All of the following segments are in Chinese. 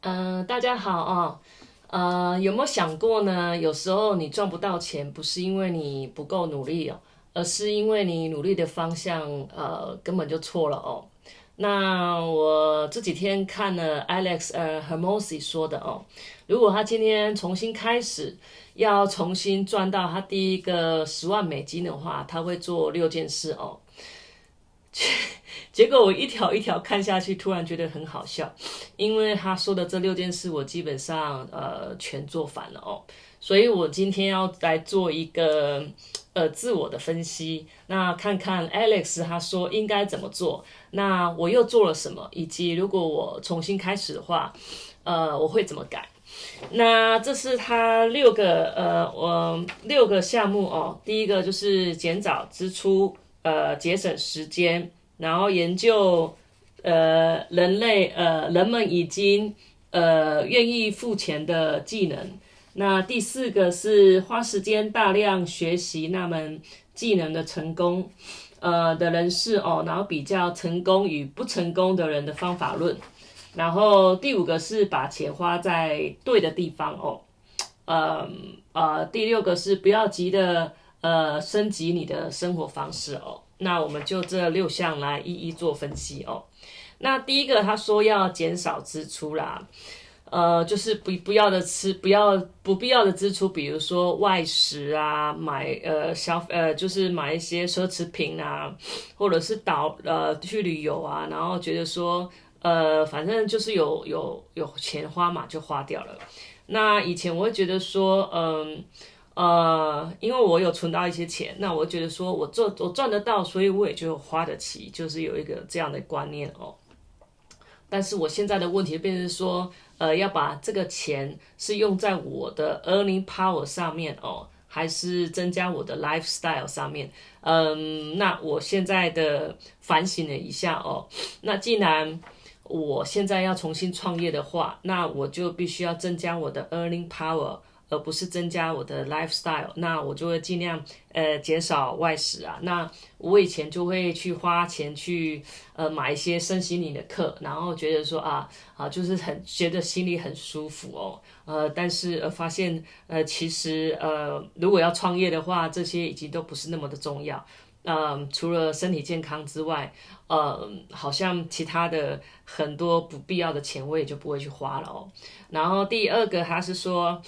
大家好哦。有没有想过呢？有时候你赚不到钱，不是因为你不够努力哦，而是因为你努力的方向根本就错了哦。那我这几天看了 Alex Hermosi 说的哦，如果他今天重新开始，要重新赚到他第一个10万美金的话，他会做6件事哦。结果我一条一条看下去，突然觉得很好笑，因为他说的这6件事，我基本上全做反了哦。所以我今天要来做一个自我的分析，那看看 Alex 他说应该怎么做，那我又做了什么，以及如果我重新开始的话，我会怎么改？那这是他6个项目哦。第一个就是减少支出，节省时间，然后研究人们已经愿意付钱的技能。那第四个是花时间大量学习那门技能的成功的人士哦，然后比较成功与不成功的人的方法论。然后第五个是把钱花在对的地方哦。第六个是不要急的升级你的生活方式哦。那我们就这6项来一一做分析哦。那第一个他说要减少支出啦，就是不要的不必要的支出，比如说外食啊，就是买一些奢侈品啊，或者是去旅游啊，然后觉得说反正就是有钱花嘛，就花掉了。那以前我会觉得说，因为我有存到一些钱，那我觉得说我赚得到，所以我也就花得起，就是有一个这样的观念哦。但是我现在的问题变成说，要把这个钱是用在我的 earning power 上面哦，还是增加我的 lifestyle 上面？那我现在的反省了一下哦，那既然我现在要重新创业的话，那我就必须要增加我的 earning power，而不是增加我的 lifestyle。那我就会尽量减少外食啊。那我以前就会去花钱去买一些身心灵的课，然后觉得说就是觉得心里很舒服哦。但是发现其实如果要创业的话，这些已经都不是那么的重要。除了身体健康之外，好像其他的很多不必要的钱我也就不会去花了哦。然后第二个他是说，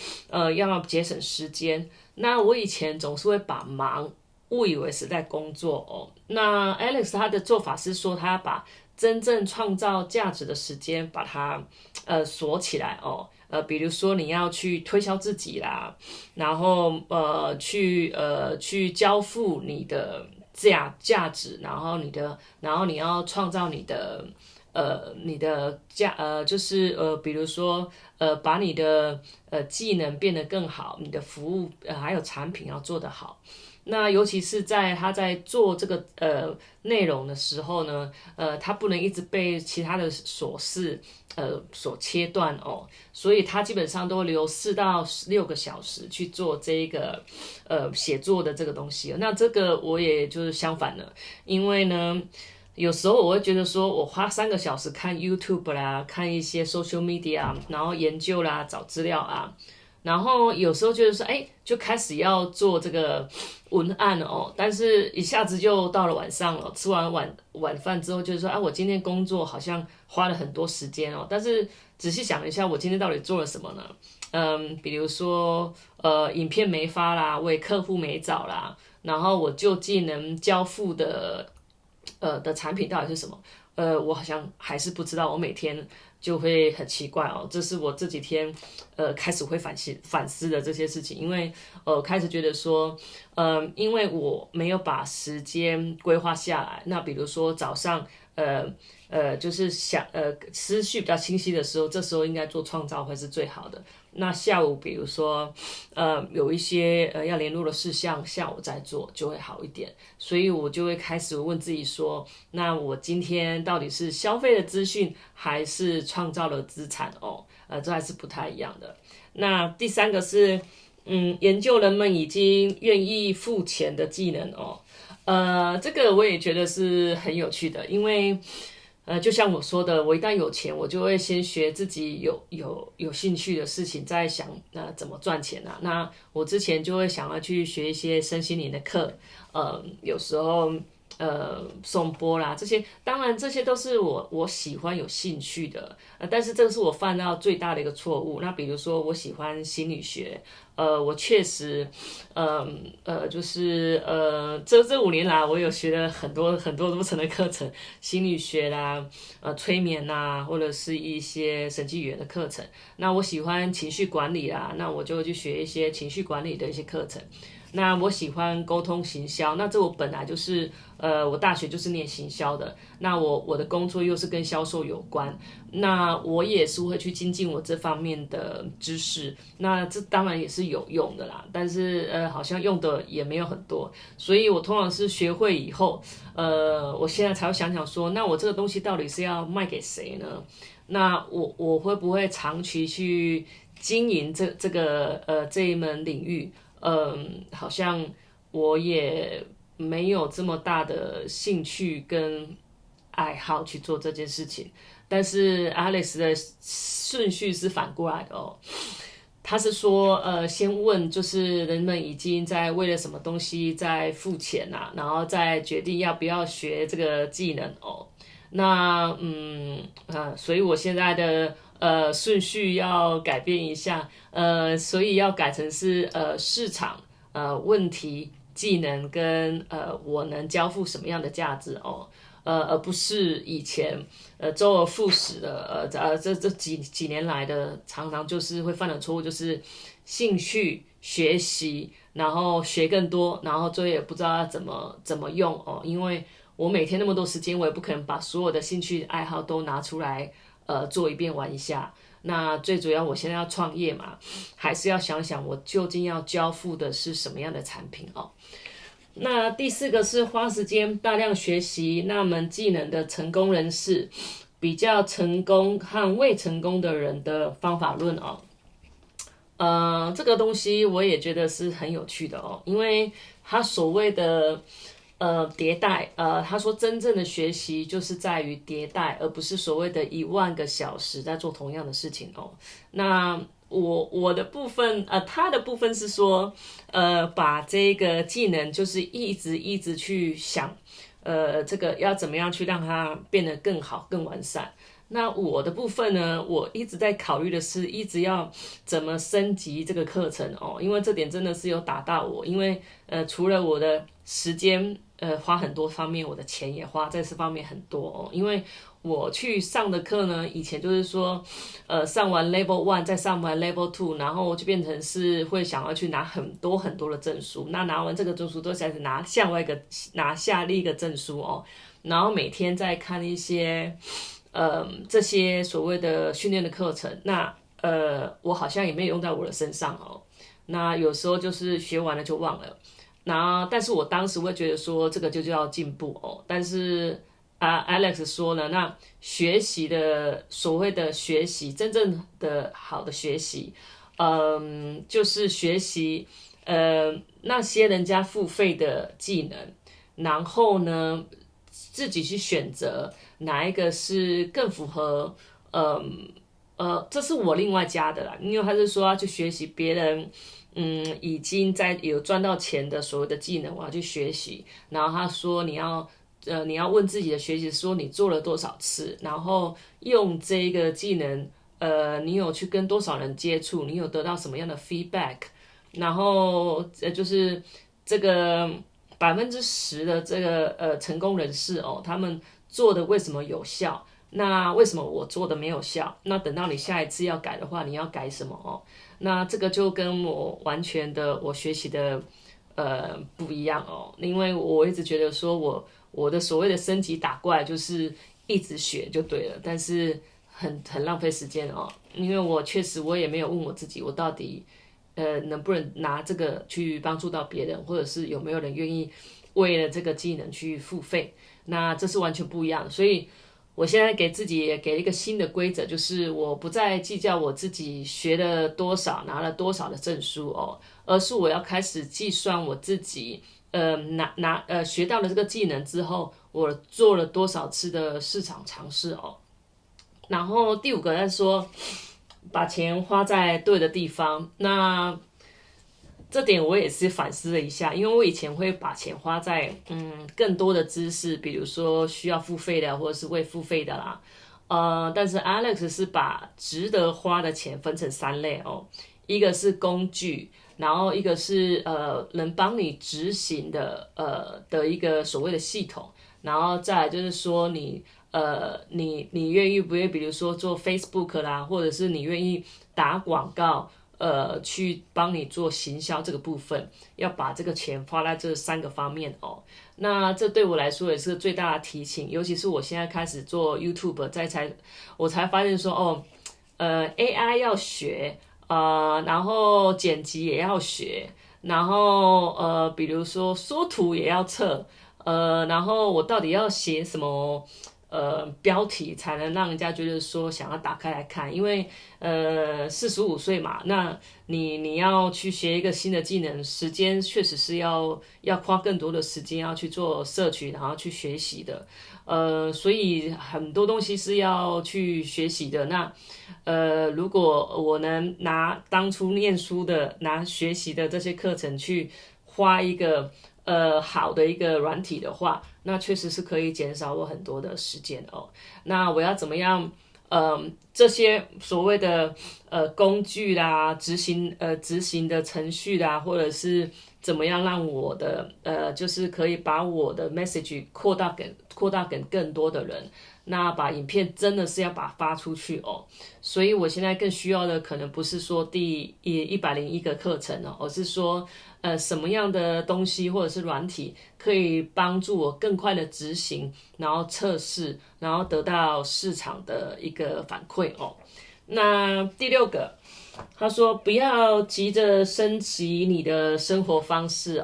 要节省时间。那我以前总是会把忙误以为是在工作哦。那 Alex 他的做法是说，他把真正创造价值的时间把它锁起来哦。比如说你要去推销自己啦，然后去交付你的价值，然后你要创造你的就是比如说把你的技能变得更好，你的服务还有产品要做得好。那尤其是他在做这个内容的时候呢，他不能一直被其他的琐事所切断哦，所以他基本上都留4到6个小时去做这一个写作的这个东西。那这个我也就是相反了，因为呢，有时候我会觉得说，我花3个小时看 YouTube 啦，看一些 social media，然后研究啦，找资料啊。然后有时候就是说，就开始要做这个文案哦，但是一下子就到了晚上了，吃完晚饭之后，就是说，我今天工作好像花了很多时间哦，但是仔细想一下，我今天到底做了什么呢？比如说，影片没发啦，为客户没找啦，然后我就技能交付的产品到底是什么？我好像还是不知道，我每天就会很奇怪哦。这是我这几天开始会反思的这些事情，因为开始觉得说，因为我没有把时间规划下来。那比如说早上就是思绪比较清晰的时候，这时候应该做创造会是最好的。那下午比如说有一些要联络的事项，下午再做就会好一点。所以我就会开始问自己说，那我今天到底是消费的资讯还是创造了资产哦？这还是不太一样的。那第三个是研究人们已经愿意付钱的技能哦。这个我也觉得是很有趣的，因为就像我说的，我一旦有钱，我就会先学自己有兴趣的事情，再想怎么赚钱啊。那我之前就会想要去学一些身心灵的课，有时候颂钵啦这些，当然这些都是我喜欢有兴趣的，但是这个是我犯到最大的一个错误。那比如说我喜欢心理学，我确实，就是这5年来，我有学了很多很多不同的课程，心理学啦，催眠啦，或者是一些审计语言的课程。那我喜欢情绪管理啦，那我就去学一些情绪管理的一些课程。那我喜欢沟通行销，那这我本来就是我大学就是念行销的，那我的工作又是跟销售有关，那我也是会去精进我这方面的知识，那这当然也是有用的啦，但是好像用的也没有很多，所以我通常是学会以后，我现在才会想想说，那我这个东西到底是要卖给谁呢？那我会不会长期去经营这一门领域？好像我也没有这么大的兴趣跟爱好去做这件事情。但是 Alex 的顺序是反过来的哦，他是说，先问就是人们已经在为了什么东西在付钱啊，然后再决定要不要学这个技能哦。那所以我现在的顺序要改变一下，所以要改成是市场问题技能跟我能交付什么样的价值哦，而不是以前周而复始的这几年来的常常就是会犯的错误，就是兴趣学习，然后学更多，然后最后也不知道要怎么用哦，因为我每天那么多时间，我也不可能把所有的兴趣爱好都拿出来做一遍玩一下。那最主要，我现在要创业嘛，还是要想想我究竟要交付的是什么样的产品哦。那第4个是花时间大量学习那门技能的成功人士，比较成功和未成功的人的方法论哦。这个东西我也觉得是很有趣的哦，因为他所谓的迭代，他说真正的学习就是在于迭代，而不是所谓的10000个小时在做同样的事情哦。那我的部分，他的部分是说，把这个技能就是一直去想，这个要怎么样去让它变得更好、更完善。那我的部分呢，我一直在考虑的是，一直要怎么升级这个课程哦，因为这点真的是有打到我，因为除了我的时间花很多方面，我的钱也花在这方面很多哦，因为我去上的课呢，以前就是说，上完 Level 1再上完 Level 2，然后就变成是会想要去拿很多很多的证书，那拿完这个证书都开始拿下另一个证书哦，然后每天在看一些。这些所谓的训练的课程，那我好像也没有用在我的身上哦。那有时候就是学完了就忘了，但是我当时会觉得说这个就叫进步哦。但是Alex 说呢，那学习的所谓的学习，真正的好的学习，就是学习那些人家付费的技能，然后呢自己去选择。哪一个是更符合？这是我另外加的啦，因为他是说要去学习别人，已经有赚到钱的所谓的技能，我要去学习。然后他说你要问自己的学习，说你做了多少次，然后用这个技能，你有去跟多少人接触，你有得到什么样的 feedback，然后就是这个10%的这个成功人士哦，他们。做的为什么有效？那为什么我做的没有效？那等到你下一次要改的话，你要改什么哦？那这个就跟我完全的我学习的不一样哦，因为我一直觉得说我的所谓的升级打怪就是一直学就对了，但是很浪费时间哦，因为我确实我也没有问我自己，我到底能不能拿这个去帮助到别人，或者是有没有人愿意为了这个技能去付费？那这是完全不一样的，所以我现在给自己也给了一个新的规则，就是我不再计较我自己学了多少，拿了多少的证书哦，而是我要开始计算我自己学到了这个技能之后，我做了多少次的市场尝试哦。然后第5个在说把钱花在对的地方，那这点我也是反思了一下，因为我以前会把钱花在更多的知识，比如说需要付费的或者是未付费的啦，但是 Alex 是把值得花的钱分成3类哦，一个是工具，然后一个是能帮你执行的一个所谓的系统，然后再来就是说你愿意不愿意，比如说做 Facebook 啦，或者是你愿意打广告。去帮你做行销这个部分，要把这个钱花在这3个方面哦。那这对我来说也是最大的提醒，尤其是我现在开始做 YouTube，我才发现说AI 要学，然后剪辑也要学，然后比如说缩图也要测，然后我到底要写什么？标题才能让人家觉得说想要打开来看，因为45岁嘛，那你要去学一个新的技能，时间确实是要花更多的时间要去做摄取，然后去学习的，所以很多东西是要去学习的。那如果我能拿当初念书的、拿学习的这些课程去花一个好的一个软体的话，那确实是可以减少我很多的时间哦。那我要怎么样？这些所谓的工具啦、执行的程序啦，或者是怎么样让我的就是可以把我的 message 扩大给更多的人。那把影片真的是要把它发出去哦，所以我现在更需要的可能不是说第101个课程哦，而是说什么样的东西或者是软体可以帮助我更快的执行，然后测试，然后得到市场的一个反馈哦。那第6个，他说不要急着升级你的生活方式，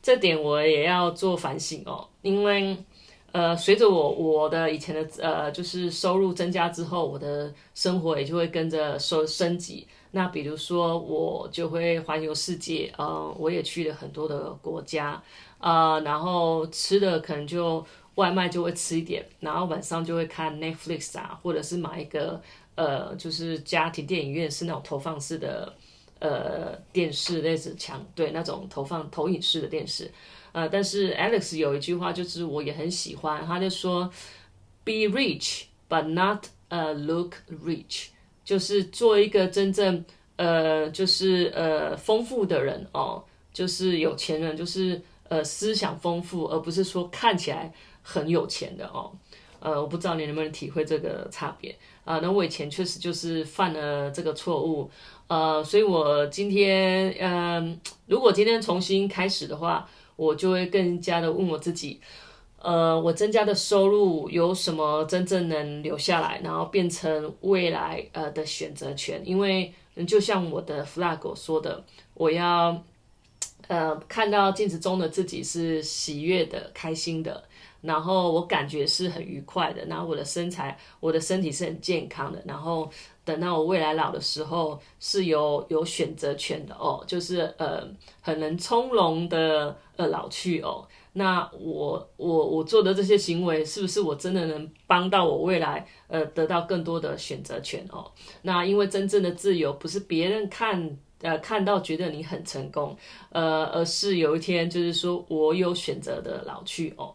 这点我也要做反省哦，因为随着我的以前的就是收入增加之后，我的生活也就会跟着升级。那比如说我就会环游世界，我也去了很多的国家，然后吃的可能就外卖就会吃一点，然后晚上就会看 Netflix 啊，或者是买一个就是家庭电影院是那种投放式的电视，类似对那种投影式的电视。但是 Alex 有一句话就是我也很喜欢，他就说 "Be rich, but not look rich"， 就是做一个真正就是丰富的人哦，就是有钱人，就是思想丰富，而不是说看起来很有钱的哦。我不知道你能不能体会这个差别那我以前确实就是犯了这个错误，所以我今天如果今天重新开始的话。我就会更加的问我自己，我增加的收入有什么真正能留下来，然后变成未来的选择权。因为就像我的 flag 说的，我要看到镜子中的自己是喜悦的、开心的，然后我感觉是很愉快的，然后我的身体是很健康的，然后等到我未来老的时候是有选择权的哦，就是很能从容的老去哦。那我做的这些行为是不是我真的能帮到我未来得到更多的选择权哦？那因为真正的自由不是别人看到觉得你很成功，而是有一天就是说我有选择的老去哦。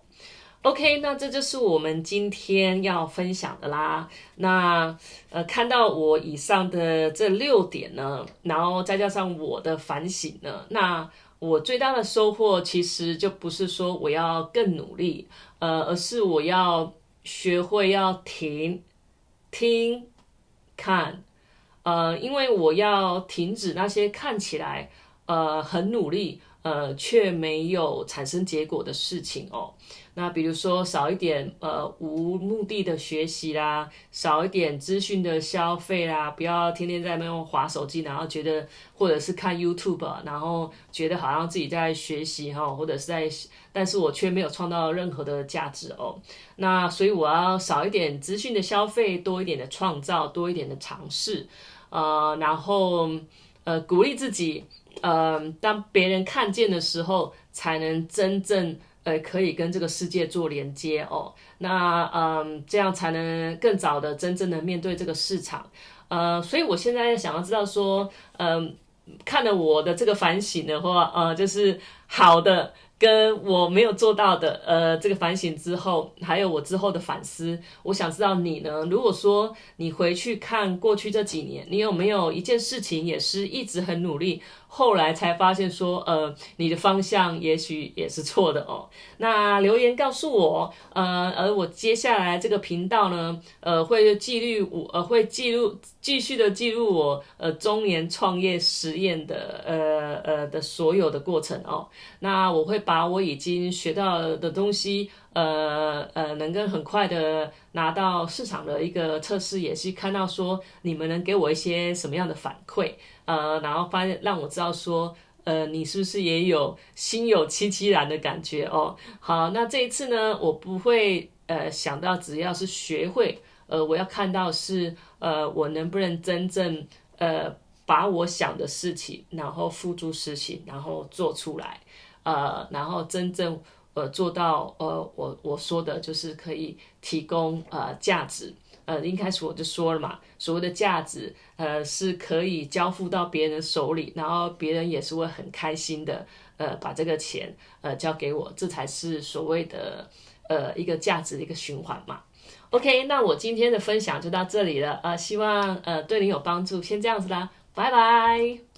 OK，那这就是我们今天要分享的啦。那看到我以上的这6点呢，然后再加上我的反省呢，那我最大的收获其实就不是说我要更努力，而是我要学会要听、看，因为我要停止那些看起来很努力却没有产生结果的事情哦。那比如说少一点无目的的学习啦，少一点资讯的消费啦，不要天天在那边滑手机，然后觉得或者是看 YouTube， 然后觉得好像自己在学习或者是但是我却没有创造任何的价值哦。那所以我要少一点资讯的消费，多一点的创造，多一点的尝试，然后鼓励自己，当别人看见的时候，才能真正可以跟这个世界做连接哦。那这样才能更早的真正的面对这个市场。所以我现在想要知道说，看了我的这个反省的话，就是好的跟我没有做到的，这个反省之后，还有我之后的反思，我想知道你呢？如果说你回去看过去这几年，你有没有一件事情也是一直很努力，后来才发现说，你的方向也许也是错的哦。那留言告诉我，而我接下来这个频道呢，会继续的记录我中年创业实验的所有的过程哦。那我会把我已经学到的东西，能够很快的拿到市场的一个测试，也是看到说你们能给我一些什么样的反馈，然后让我知道说。你是不是也有心有戚戚然的感觉哦？好，那这一次呢，我不会想到只要是学会，我要看到是我能不能真正把我想的事情，然后付诸实行，然后做出来，然后真正做到我说的就是可以提供价值。一开始我就说了嘛，所谓的价值，是可以交付到别人手里，然后别人也是会很开心的，把这个钱交给我，这才是所谓的一个价值的一个循环嘛。OK，那我今天的分享就到这里了，希望对你有帮助，先这样子啦，拜拜。